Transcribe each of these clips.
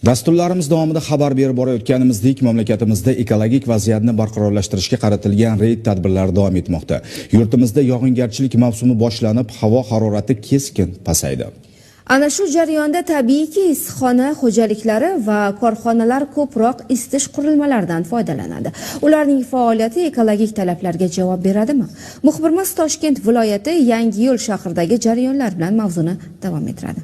Dasturlarimiz davomida xabar berib borayotganimizdek, mamlakatimizda ekologik vaziyatni barqarorlashtirishga qaratilgan reyd tadbirlari davom etmoqda. Yurtimizda yog'ingarchilik mavsumi boshlanib, havo harorati keskin pasaydi. Ana shu jarayonda tabiiyki issiqxona xo'jaliklari va korxonalar ko'proq isitish qurilmalaridan foydalanadi. Ularning faoliyati ekologik talablarga javob beradimi? Muxbirimiz Toshkent viloyati Yangiyo'l shahridagi jarayonlar bilan mavzuni davom ettiradi.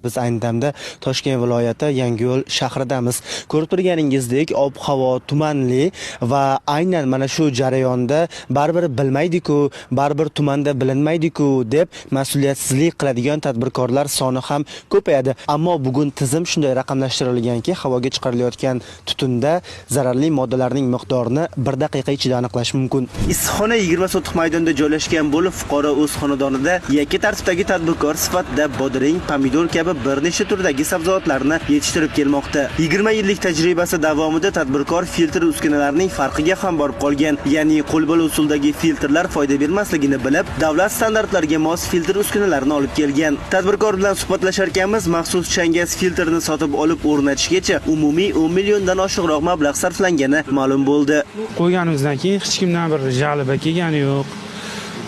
Biz ayni damda Toshkent viloyati Yangiyo'l shahridamiz. Ko'rib turganingizdek, ob-havo tumanli va aynan mana shu jarayonda baribir bilmaydi-ku, baribir tumanda bilinmaydi-ku deb mas'uliyatsizlik qiladigan tadbirkorlar soni ham ko'payadi. Ammo bugun tizim shunday raqamlashtirilganki, havoga chiqarilayotgan tutunda zararli moddalarning miqdorini 1 daqiqa ichida aniqlash mumkin. Issiqxona 20 sotix maydonda joylashgan bo'lib, fuqaro o'z xonadonida yakka tartibdagi tadbirkor sifatida bodring, pomidor kabi bir nechta turdagi sabzavotlarni yetishtirib kelmoqda. 20 yillik tajribasi davomida tadbirkor filtr uskunalarining farqiga ham borib qolgan. Ya'ni qo'lbola usuldagi filtrlar foyda bermasligini bilib, davlat standartlariga mos filtr uskunalarini olib kelgan. Tadbirkor bilan suhbatlasharkanmiz, maxsus changas filtrni sotib olib o'rnatishgacha umumiy 10 milliondan oshiqroq mablag' sarflangani ma'lum bo'ldi. Qo'yganimizdan keyin hech kimdan bir jaliba kelgani yo'q.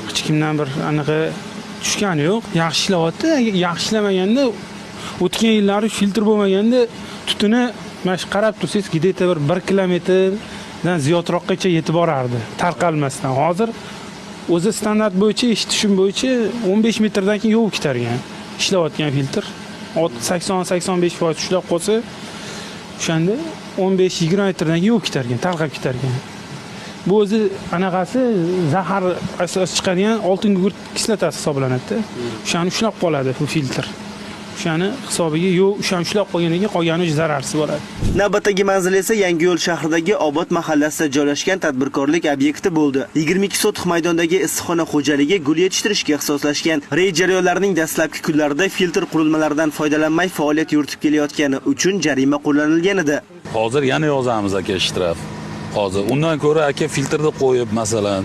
Hech kimdan bir aniq tushgani yo'q. Yaxshi ishlayapti. Yaxshi ishlamaganda o'tgan yillari filtr bo'lmaganda tutuni mana shu qarab tursangiz, gideta 1 kilometrdan ziyodroqgacha yetib borardi, tarqalmasdan. Hozir o'zi standart bo'yicha, eshitishim bo'yicha 15 metrdan keyin yovib ketargan. Ishlayotgan filtr 80-85% ushlab qolsa, o'shanda 15-20 metrdan keyin yovib ketargan, tarqab ketargan. Bu o'zi anaqasi zahar asos chiqargan oltin gugurt kislotasi hisoblanadi. O'shani ushlab qoladi bu filtr. O'shani hisobiga yo'q, o'shani ushlab qolgandan keyin qolgani zararsiz bo'ladi. Navbatdagi manzil esa Yangiyo'l shahridagi Obod mahallasida joylashgan tadbirkorlik obyekti bo'ldi. 22 sotix maydondagi issiqxona xo'jaligi gul yetishtirishga ixtisoslashgan. Reyd jarayonlarining dastlabki kunlarida filtr qurilmalaridan foydalanmay faoliyat yuritib kelayotgani uchun jarima qo'llanilgan edi. Hozir yana yozamiz aka ishtiraf. Hozir undan ko'ra aka filtrni qo'yib, masalan,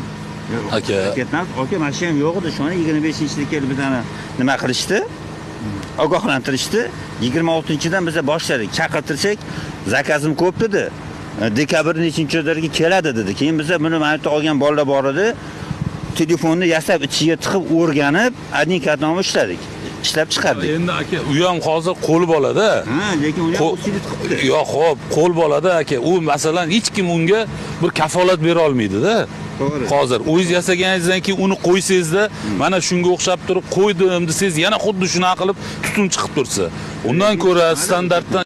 aka mana shu ham yo'q edi. Shuni 25-yilga bir dana nima qilishdi? Ogohlantirishdi. 26-dan biz boshladik. Chaqirtirsak, zakazim ko'p dedi. Dekabr nechinchilarga keladi dedi. Keyin biz buni mana olgan bolalar bor edi. Telefonni yasab ichiga tiqib o'rganib, adnikatnoma ishladik. Ishlab chiqardik. Endi aka, u ham hozir qo'l bolada. Ha, lekin uni ham o'sida tiqibdi. Yo'q, xo'p, qo'l bolada aka. U masalan hech kim unga bir kafolat bera olmaydi-da. To'g'ri. Hozir o'zingiz yasaganingizdan keyin uni qo'ysangizda, mana shunga o'xshab turib qo'ydim desangiz, yana xuddi shunaqa qilib tutun chiqib tursa, undan ko'ra standartdan